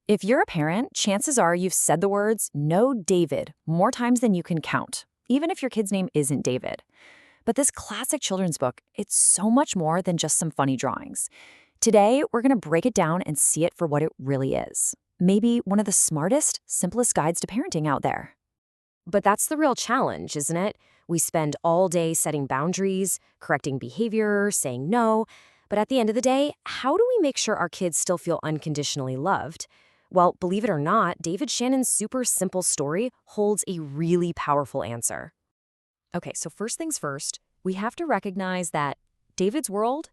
If you're a parent, chances are you've said the words, "No, David," more times than you can count, even if your kid's name isn't David. But this classic children's book, it's so much more than just some funny drawings. Today, we're going to break it down and see it for what it really is. Maybe one of the smartest, simplest guides to parenting out there. But that's the real challenge, isn't it? We spend all day setting boundaries, correcting behavior, saying no. But at the end of the day, how do we make sure our kids still feel unconditionally loved? Well, believe it or not, David Shannon's super simple story holds a really powerful answer. Okay, so first things first, we have to recognize that David's world,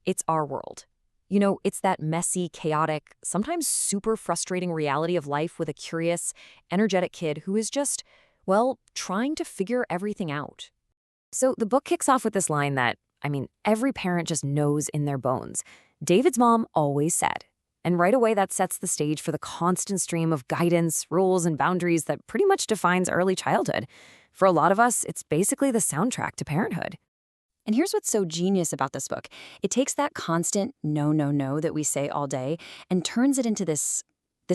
it's our world. It's that messy, chaotic, sometimes super frustrating reality of life with a curious, energetic kid who is just, well, trying to figure everything out. So the book kicks off with this line that, every parent just knows in their bones. David's mom always said. And right away, that sets the stage for the constant stream of guidance, rules, and boundaries that pretty much defines early childhood. For a lot of us, it's basically the soundtrack to parenthood. And here's what's so genius about this book. It takes that constant no, no, no that we say all day and turns it into this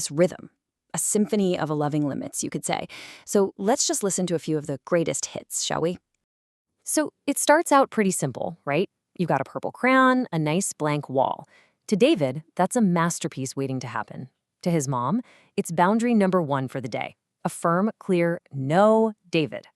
rhythm, a symphony of loving limits, you could say. So let's just listen to a few of the greatest hits, shall we? So it starts out pretty simple, right? You've got a purple crayon, a nice blank wall. To David, that's a masterpiece waiting to happen. To his mom, it's boundary number 1 for the day. A firm, clear, no, David.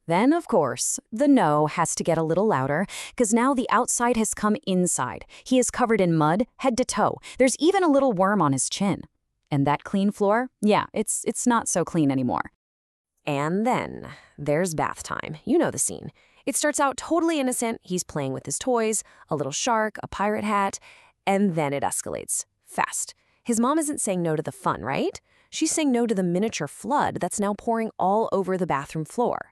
Then, of course, the no has to get a little louder, because now the outside has come inside. He is covered in mud, head to toe. There's even a little worm on his chin. And that clean floor? Yeah, it's not so clean anymore. And then, there's bath time. You know the scene. It starts out totally innocent. He's playing with his toys, a little shark, a pirate hat, and then it escalates. Fast. His mom isn't saying no to the fun, right? She's saying no to the miniature flood that's now pouring all over the bathroom floor.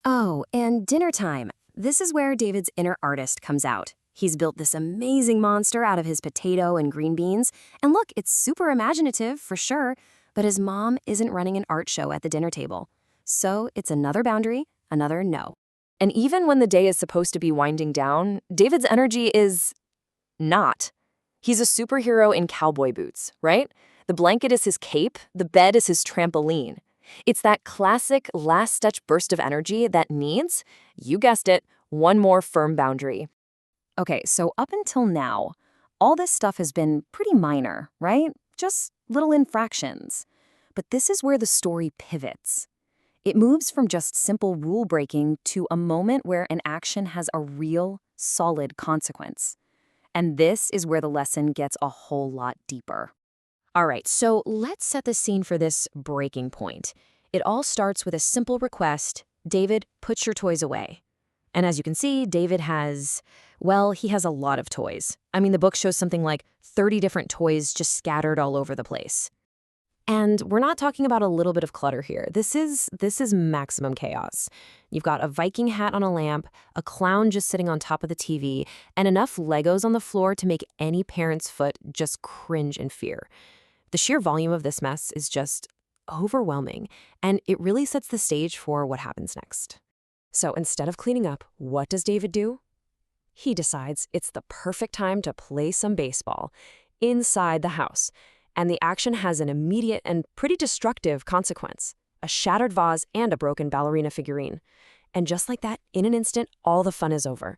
Oh, and dinner time. This is where David's inner artist comes out. He's built this amazing monster out of his potato and green beans. And look, it's super imaginative, for sure, but his mom isn't running an art show at the dinner table. So it's another boundary, another no. And even when the day is supposed to be winding down, David's energy is not. He's a superhero in cowboy boots, right? The blanket is his cape, the bed is his trampoline. It's that classic last-touch burst of energy that needs, you guessed it, one more firm boundary. Okay, so up until now, all this stuff has been pretty minor, right? Just little infractions. But this is where the story pivots. It moves from just simple rule-breaking to a moment where an action has a real, solid consequence. And this is where the lesson gets a whole lot deeper. All right, so let's set the scene for this breaking point. It all starts with a simple request: David, put your toys away. And as you can see, David has a lot of toys. The book shows something like 30 different toys just scattered all over the place. And we're not talking about a little bit of clutter here. This is maximum chaos. You've got a Viking hat on a lamp, a clown just sitting on top of the TV, and enough Legos on the floor to make any parent's foot just cringe in fear. The sheer volume of this mess is just overwhelming, and it really sets the stage for what happens next. So instead of cleaning up, what does David do? He decides it's the perfect time to play some baseball inside the house. And the action has an immediate and pretty destructive consequence: a shattered vase and a broken ballerina figurine. And just like that, in an instant, all the fun is over.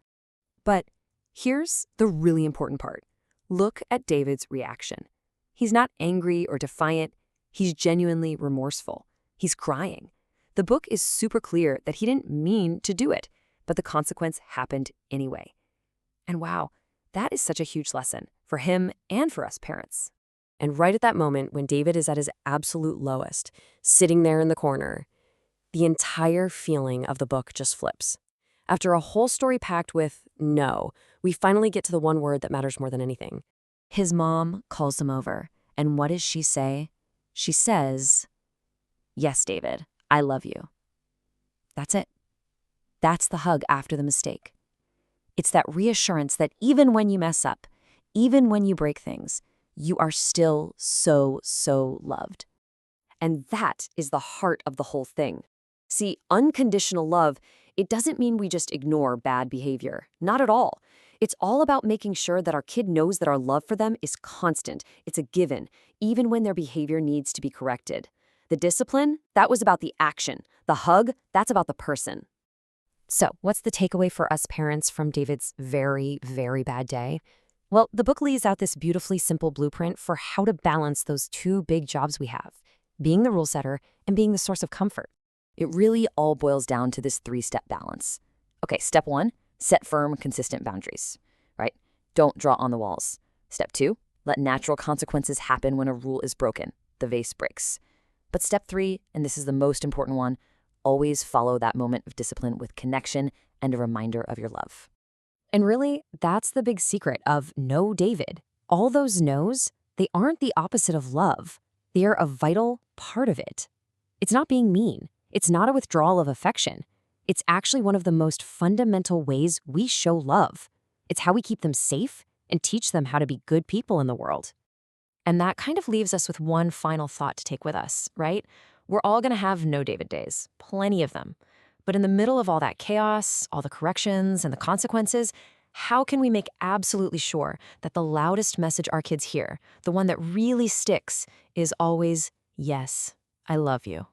But here's the really important part. Look at David's reaction. He's not angry or defiant. He's genuinely remorseful. He's crying. The book is super clear that he didn't mean to do it, but the consequence happened anyway. And wow, that is such a huge lesson for him and for us parents. And right at that moment, when David is at his absolute lowest, sitting there in the corner, the entire feeling of the book just flips. After a whole story packed with no, we finally get to the one word that matters more than anything. His mom calls him over, and what does she say? She says, "Yes, David, I love you." That's it. That's the hug after the mistake. It's that reassurance that even when you mess up, even when you break things, you are still so, so loved. And that is the heart of the whole thing. See, unconditional love, it doesn't mean we just ignore bad behavior. Not at all. It's all about making sure that our kid knows that our love for them is constant. It's a given, even when their behavior needs to be corrected. The discipline, that was about the action. The hug, that's about the person. So, what's the takeaway for us parents from David's very, very bad day? Well, the book lays out this beautifully simple blueprint for how to balance those two big jobs we have, being the rule setter and being the source of comfort. It really all boils down to this three-step balance. Okay, step 1, set firm, consistent boundaries, right? Don't draw on the walls. Step 2, let natural consequences happen when a rule is broken. The vase breaks. But step 3, and this is the most important one, always follow that moment of discipline with connection and a reminder of your love. And really, that's the big secret of No David. All those no's, they aren't the opposite of love. They are a vital part of it. It's not being mean. It's not a withdrawal of affection. It's actually one of the most fundamental ways we show love. It's how we keep them safe and teach them how to be good people in the world. And that kind of leaves us with one final thought to take with us, right? We're all going to have No David days, plenty of them. But in the middle of all that chaos, all the corrections and the consequences, how can we make absolutely sure that the loudest message our kids hear, the one that really sticks, is always, yes, I love you.